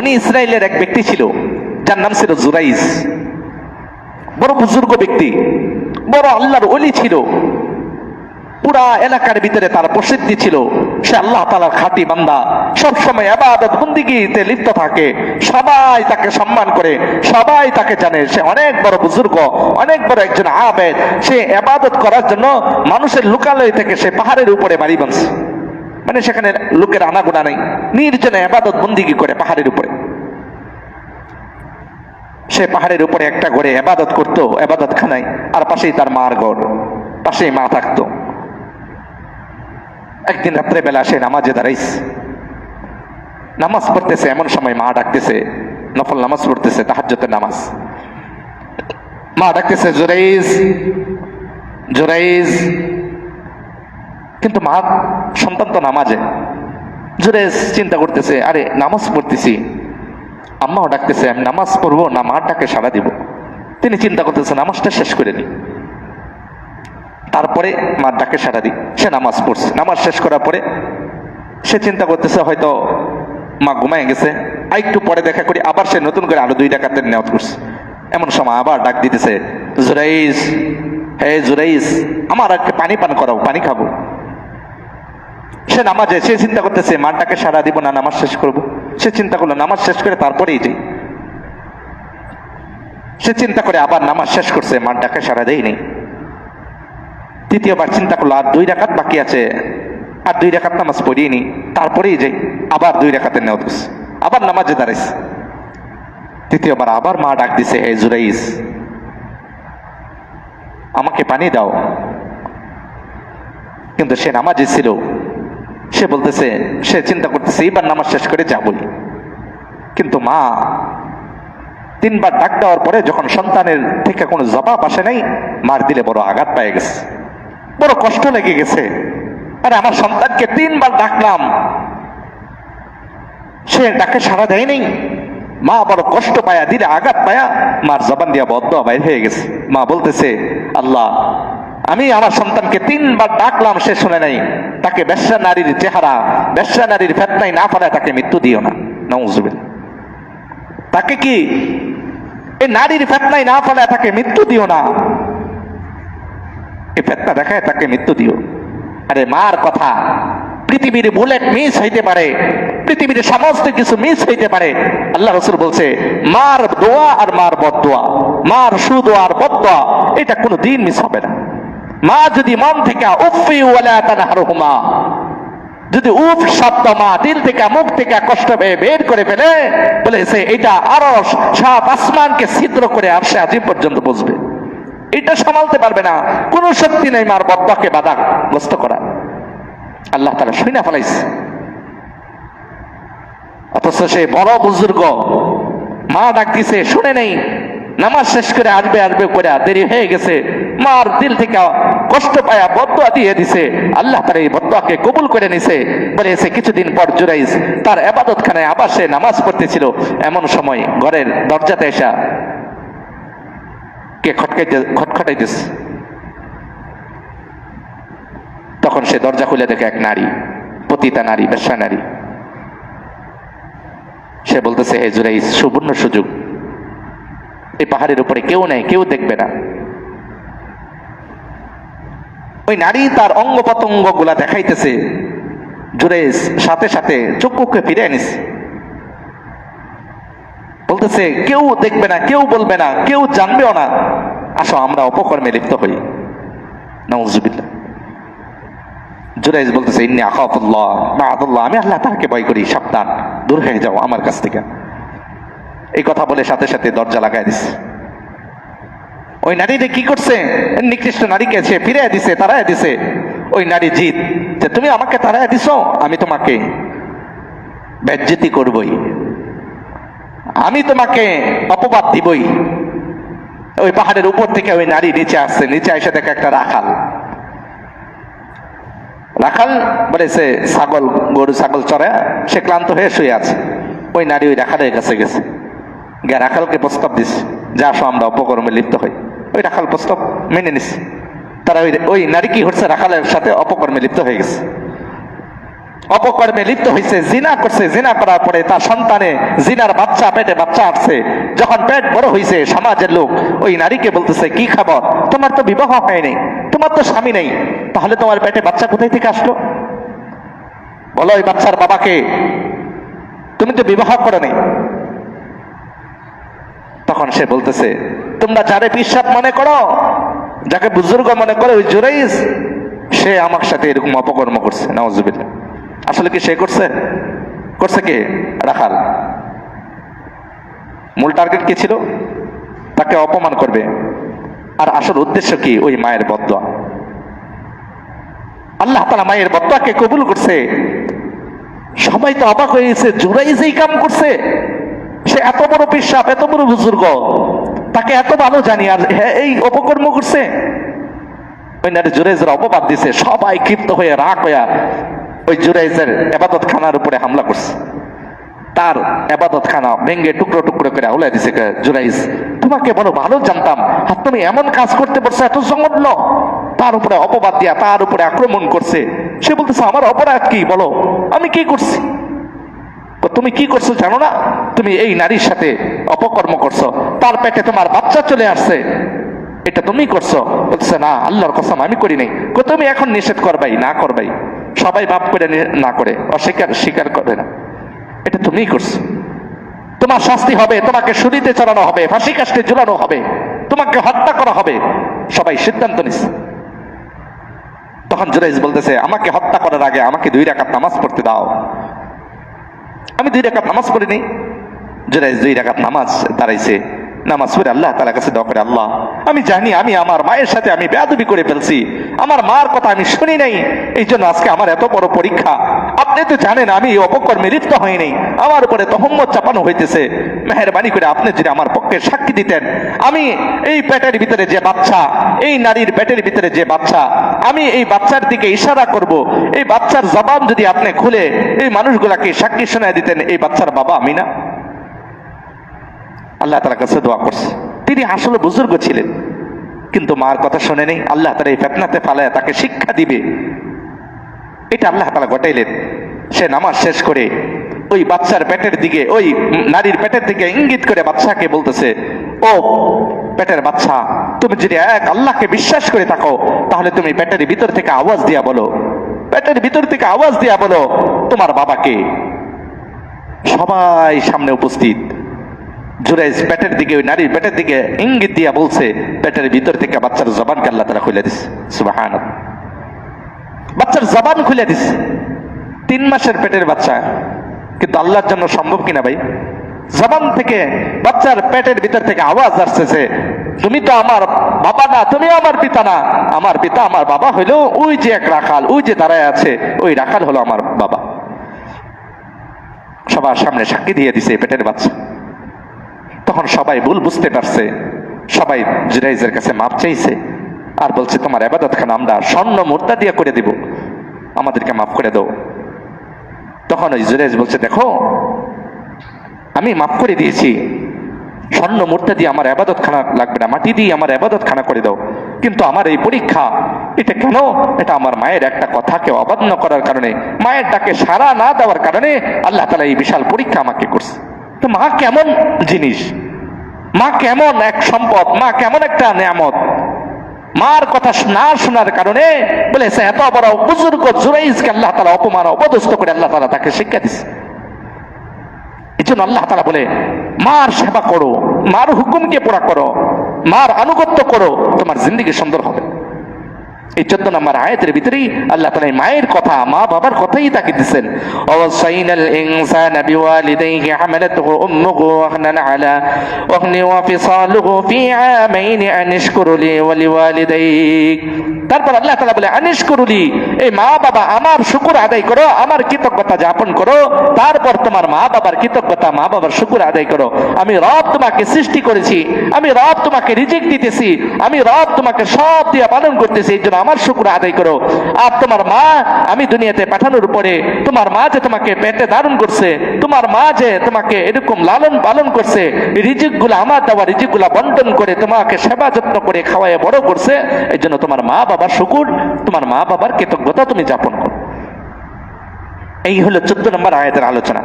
উনি ইসরায়েলের এক ব্যক্তি ছিল, যার নাম ছিল জুরাইজ। বড় বুজুর্গ ব্যক্তি, বড় আল্লাহর ওলি ছিল। পুরা এলাকার ভিতরে তার প্রসিদ্ধি ছিল। সে আল্লাহ তাআলার খাঁটি বান্দা, সবসময় ইবাদত বন্দেগীতে লিপ্ত থাকে। সবাই তাকে সম্মান করে, সবাই তাকে জানে। সে অনেক বড় বুজুর্গ, অনেক বড় একজন আবেদ। সে ইবাদত করার জন্য মানুষের লোকালয় থেকে সে পাহাড়ের উপরে বাড়ি বানছে। মানে সেখানে লোকের আনাগোনা নেই, নির্জনে ইবাদত বন্দেগী করে পাহাড়ের উপরে। সে পাহাড়ের উপরে একটা ঘরে ইবাদত করতো, ইবাদত খানায়, আর পাশেই তার মার ঘর, পাশেই মা থাকতো। একদিন রাত্রে বেলা সে নামাজে দাঁড়াইছে, নামাজ পড়তেছে। এমন সময় মা ডাকতেছে, নফল নামাজ পড়তেছে, তাহাজ্জুদের নামাজ। মা ডাকতেছে, জুরাইজ, জুরাইজ। কিন্তু মা, সন্তান তো নামাজে। জুরাইজ চিন্তা করতেছে, আরে নামাজ পড়তেছি, আম্মাও ডাকতেছে, আমি নামাজ পড়বো না মার ডাকে সাড়া দিব। তিনি চিন্তা করতেছে নামাজটা শেষ করে নি, তারপরে মার ডাকে সাড়া দিই। সে নামাজ পড়ছে। নামাজ শেষ করার পরে সে চিন্তা করতেছে হয়তো মা ঘুমায় গেছে, আর একটু পরে দেখা করি। আবার সে নতুন করে আরো 2 রাকাতের নিয়ত করছে। এমন সময় আবার ডাক দিতেছে, জুরাইজ, হে জুরাইজ, আমার আজকে পানি পান করাও, পানি খাবো। সে নামাজে, সে চিন্তা করতেছে মার ডাকে সাড়া দিব না নামাজ শেষ করব। সে চিন্তা করলো নামাজ শেষ করে তারপরেই যাই। সে চিন্তা করে আবার নামাজ শেষ করছে, মার ডাকে সাড়া দেয়নি। তৃতীয়বার চিন্তা করলো আর 2 রাকাত বাকি আছে, আর 2 রাকাত নামাজ পড়িনি, তারপরেই যাই। আবার 2 রাকাতের নিয়ত করছে, আবার নামাজে দাঁড়াইছে। তৃতীয়বার আবার মা ডাক দিছে, হে জুরাইজ, আমাকে পানি দাও। কিন্তু সে নামাজে ছিল। সে বলতেছে, সে চিন্তা করতেছে এইবার নামাজ শেষ করে যাবই। কিন্তু মা 3 বার ডাক দেওয়ার পরে যখন সন্তানের থেকে কোনো জবাব আসে নাই, মার দিলে বড় আঘাত পেয়ে গেছে, বড় কষ্ট লেগে গেছে। আরে আমার সন্তানকে 3 বার ডাকলাম, সে ডাকে সাড়া দেয়নি। মা বড় কষ্ট পায়া, দিলে আঘাত পায়া মার জবান দিয়া বদদোয়া বাইর হয়ে গেছে। মা বলতেছে, আল্লাহ, আমি আমার সন্তানকে 3 বার ডাকলাম, সে শুনে নাই। তাকে বেশ্যা নারীর চেহারা, বেশ্যা নারীর ফেতনায় না ফেলায় তাকে মৃত্যু দিও না। নাউজুবিল্লাহ। তাকে কি এই নারীর ফেতনায় না ফেলায় তাকে মৃত্যু দিও না, এই ফেতনা দেখায় তাকে মৃত্যু দিও। আরে মার কথা, পৃথিবীর বুলেট মিস হইতে পারে, পৃথিবীর সমস্ত কিছু মিস হইতে পারে। আল্লাহ রাসূল বলছে, মার দোয়া আর মার বদদোয়া, মার সুদোয়া আর বদদোয়া, এটা কোনো দিন মিস হবে না। মা যদি মন থেকে উফি ওয়ালা তানহারহুমা, যদি উফ শব্দ মা দিল থেকে, মুখ থেকে কষ্ট পেয়ে বের করে ফেলে, বলেছে এটা আরশ, 7 আসমানকে ছিদ্র করে আরশে আজিম পর্যন্ত পৌঁছবে। এটা সামালতে পারবে না, কোন শক্তি নেই মার বদদোয়াকে বাধাগ্রস্ত করা। আল্লাহ তাআলা শুনে ফেলাইছে। অথচ সে বড় বুজুর্গ, মা ডাক দিছে, শুনে নেই। নামাজ শেষ করে আসবে আসবে করে দেরি হয়ে গেছে। মার দিল থেকে কষ্ট পায়া বদদোয়া দিয়ে দিছে। আল্লাহ তাআলা এই বদদোয়াকে কবুল করে নিছে। বলেছে কিছুদিন পর জুরাইজ তার ইবাদতখানায় আবার সে নামাজ পড়তেছিল। এমন সময় ঘরের দরজাতে এসে কে খটখটাইতেছে। তখন সে দরজা খুলে দেখে এক নারী, পতিতা নারী, বেশ্যা নারী। সে বলতেছে, হে জুরাইজ, সুবর্ণ সুযোগ, এই পাহাড়ের উপরে কেউ নেই, কেউ দেখবে না। ওই নারী তার অঙ্গ প্রত্যঙ্গ গুলা দেখাইতেছে। জুরাইজ সাথে সাথে চক্ষুকে ফিরে নিছে, বলতেছে কেউ দেখবে না, কেউ বলবে না, কেউ জানবেও না, আসো আমরা অপকর্মে লিপ্ত হই। নাউজুবিল্লাহ। জুরাইজ বলতেছে, ইন্নী আখাফুল্লাহ মাআদাল্লাহ, আমি আল্লাহ তাআলাকে ভয় করি, সাবধান, দূর হয়ে যাও আমার কাছ থেকে। এই কথা বলে সাথে সাথে দরজা লাগাই দিছে। ওই নারীরে কি করছে, নিকৃষ্ট নারীকে সে ফিরে দিছে, তাড়ায় দিছে। ওই নারী জিদ, যে তুমি আমাকে তাড়ায় দিছো, আমি তোমাকে বেজ্জতি করবই, আমি তোমাকে অপবাদ দিবই। ওই পাহাড়ের উপর থেকে ওই নারী নিচে আসছে, নিচে এসে দেখে একটা রাখাল। রাখাল বলেছে ছাগল, গরু ছাগল চড়া, সে ক্লান্ত হয়ে শুয়ে আছে। ওই নারী ওই রাখালের কাছে গেছে, গিয়ে রাখালকে প্রস্তাব দিছে যে আসো আমরা অপকর্মে লিপ্ত হই। ওই রাখাল প্রস্তাব মেনে নিছে। তারা ওই নারী কি হচ্ছে, রাখালের সাথে অপকর্মে লিপ্ত হয়ে গেছে। অপকর্মে লিপ্ত হয়েছে, জিনা করছে, জিনা করার পরে তার সন্তানে জিনার বাচ্চা, পেটে বাচ্চা আসছে। যখন পেট বড় হয়েছে, সমাজের লোক ওই নারীকে বলতেছে, কি খবর, তোমার তো বিবাহ হয়নি, তোমার তো স্বামী নেই, তাহলে তোমার পেটে বাচ্চা কোথায় থেকে আসলো? বলো ওই বাচ্চার বাবাকে, তুমি তো বিবাহ করো নাই। তখন সে বলতেছে, তোমরা যারে পিসাব মনে করো, যাকে বুজুর্গ মনে করো, ওই জুরাইজ, সে আমার সাথে এরকম অপকর্ম করছে। নাউজুবিল্লাহ। আসলে কি সে করছে? করছে কে? রাখাল। মূল টার্গেট কি ছিল? তাকে অপমান করবে। আর আসল উদ্দেশ্য কি? ওই মায়ের বদদোয়া। আল্লাহ তাআলা মায়ের বদদোয়াকে কবুল করছে। সবাই তো অবাক হয়ে গেছে, জুরাইজ এই কাম করছে, সে এত বড় পিসাব, এত বড় বুজুর্গ, তাকে এত ভালো জানি, আর হ্যাঁ এই অপকর্ম করছে। ওই নারী জুরাইজের অপবাদ দিছে। সবাই ক্ষিপ্ত হয়ে, রাগ হইয়া ওই জুরাইজের এবাদত খানার উপরে হামলা করছে। তার এবাদত খানা ভেঙ্গে টুকরো টুকরো করে উলাই দিছে। জুরাইজ, তোমাকে বড় ভালো জানতাম, আর তুমি এমন কাজ করতে পারছো, এত জঘন্য। তার উপরে অপবাদ দিয়া তার উপরে আক্রমণ করছে। সে বলতেছে, আমার অপরাধ কি বলো, আমি কি করছি? তুমি কি করছো জানো না? তুমি এই নারীর সাথে অপকর্ম করছো, তার পেটে তোমার বাচ্চা চলে আসছে, এটা তুমি করছো। বলছে, না, আল্লাহর কসম আমি করি নাই। তুমি এখন নিষেধ করবাই? না করবাই। সবাই বাপ করে না করে, স্বীকার করে না, এটা তুমিই করছো। তোমার শাস্তি হবে, তোমাকে শুলিতে চড়ানো হবে, ফাঁসি কাস্টে ঝুলানো হবে, তোমাকে হত্যা করা হবে। সবাই সিদ্ধান্ত নিচ্ছে। তখন জুরাইজ বলতেছে, আমাকে হত্যা করার আগে আমাকে 2 রাকাত নামাজ পড়তে দাও। আমি 2 রাকাত নামাজ পড়ি নেই। জুরাইজ 2 রাকাত নামাজ দাঁড়াইছে। নামাজ পড়ে আল্লাহ তাআলার কাছে দোয়া করে, আল্লাহ, আমি জানি আমি আমার মায়ের সাথে আমি বেয়াদবি করে ফেলছি, আমার মার কথা আমি শুনি নাই, এই জন্য আজকে আমার এত বড় পরীক্ষা। আপনি তো জানেন আমি এই অপকর্মে লিপ্ত হই নাই, আমার উপরে তহম্মত চাপানো হইতেছে। মেহেরবানি করে আপনি যদি আমার পক্ষে সাক্ষী দিতেন, আমি এই পেটের ভিতরে যে বাচ্চা, এই নারীর পেটের ভিতরে যে বাচ্চা, আমি এই বাচ্চার দিকে ইশারা করব, এই বাচ্চার জবান যদি আপনি খুলে এই মানুষগুলাকে সাক্ষী শোনায় দিতেন, এই বাচ্চার বাবা আমি না। আল্লাহ তাআলার কাছে দোয়া করছে। তিনি আসলে বুজুর্গ ছিলেন, কিন্তু মার কথা শুনে নেই। আল্লাহ তাআলা এই ফিতনাতে ফালায় তাকে শিক্ষা দিবে, এটা আল্লাহ তাআলা ঘটাইলেন। সে নামাজ শেষ করে ওই বাচ্চার পেটের দিকে, ওই নারীর পেটের দিকে ইঙ্গিত করে বাচ্চাকে বলতেছে, ও পেটের বাচ্চা, তুমি যদি এক আল্লাহকে বিশ্বাস করে থাকো, তাহলে তুমি পেটের ভিতর থেকে আওয়াজ দিয়া বলো, পেটের ভিতর থেকে আওয়াজ দিয়া বলো, তোমার বাবাকে। সবাই সামনে উপস্থিত। জুরাইজ পেটের দিকে, ওই নারীর পেটের দিকে ইঙ্গিত দিয়া বলছে, পেটের ভিতর থেকে বাচ্চার জবানকে আল্লাহ তাআলা খুলে দিছে। সুবহানাল্লাহ। বাচ্চার জবান খুলে দিছে। 3 মাসের পেটের বাচ্চা, কিন্তু আল্লাহর জন্য সম্ভব কিনা ভাই? জবান থেকে, বাচ্চার পেটের ভিতর থেকে আওয়াজ আসছে, তুমি তো আমার বাবা না, তুমি আমার পিতা না, আমার পিতা আমার বাবা হইলো ওই যে এক রাখাল, ওই যে দাঁড়ায় আছে, ওই রাখাল হলো আমার বাবা। সবার সামনে সাক্ষী দিয়ে দিছে পেটের বাচ্চা। তখন সবাই ভুল বুঝতে পারছে, সবাই জুরাইজের কাছে মাপ চাইছে, আর বলছে, তোমার ইবাদত খানা আমরা স্বর্ণ মুদ্রা দিয়ে করে দিব, আমাদেরকে মাফ করে দাও। তখন ওই জুরাইজ বলছে, দেখো আমি মাফ করে দিয়েছি, স্বর্ণ মুদ্রা দিয়ে আমার ইবাদত খানা লাগবে না, মাটি দিয়ে আমার ইবাদত খানা করে দাও, কিন্তু আমার এই পরীক্ষা, এটা কেন? এটা আমার মায়ের একটা কথাকে অবাধ্য করার কারণে, মায়ের ডাকে সাড়া না দেওয়ার কারণে আল্লাহ তাআলা এই বিশাল পরীক্ষা আমাকে করছে। তো মা কেমন জিনিস, মা কেমন এক সম্পদ, মা কেমন একটা নিয়ামত। মার কথা না শোনার কারণে বলেছে এত বড় বুজুর্গ জুরাইজকে আল্লাহ তাআলা অপমান অপদস্থ করে আল্লাহ তাআলা তাকে শিক্ষা দিচ্ছে। এই জন্য আল্লাহ তাআলা বলে, মার সেবা করো, মার হুকুমকে পুরা করো, মার আনুগত্য করো, তোমার জিন্দেগি সুন্দর হবে। এই 14 নম্বর আয়াতের ভিতরেই আল্লাহ তাআলা মায়ের কথা, মা বাবার কথাই তাকে দিচ্ছেন। ওয়াসাইনাল ইনসানা বিওয়ালিদাইহি হামালাতুহু উম্মুহু ওয়াহনান আলা ওয়াহনি ওয়া ফিসালুহু ফি আমাইনি আনিশকুরু লি ওয়া লিওয়ালিদাইক। তারপর আল্লাহ তাআলা বলে, আনিশকুরু লি, এই মা বাবা আমার শুকর আদায় করো, আমার কৃতজ্ঞতা যাপন করো। তারপর তোমার মা বাবার কৃতজ্ঞতা, মা বাবার শুকর আদায় করো। আমি রব তোমাকে সৃষ্টি করেছি, আমি রব তোমাকে রিজিক দিতেছি, আমি রব তোমাকে সব দিয়ে পালন করতেছি, এই জন্য আমার শুকর আদায় করো। আর তোমার মা আমি দুনিয়াতে পাঠানোর পরে, তোমার মা যে তোমাকে পেটে ধারণ করছে, তোমার মা যে তোমাকে এরকম লালন পালন করছে, রিজিকগুলো আমার দেওয়া রিজিকগুলো বন্টন করে তোমাকে সেবা যত্ন করে খাওয়ায় বড় করছে, এই জন্য তোমার মা বাবার শুকর, তোমার মা বাবার কৃতজ্ঞতা তুমি যাপন করো। এই হলো 14 নম্বর আয়াতের আলোচনা।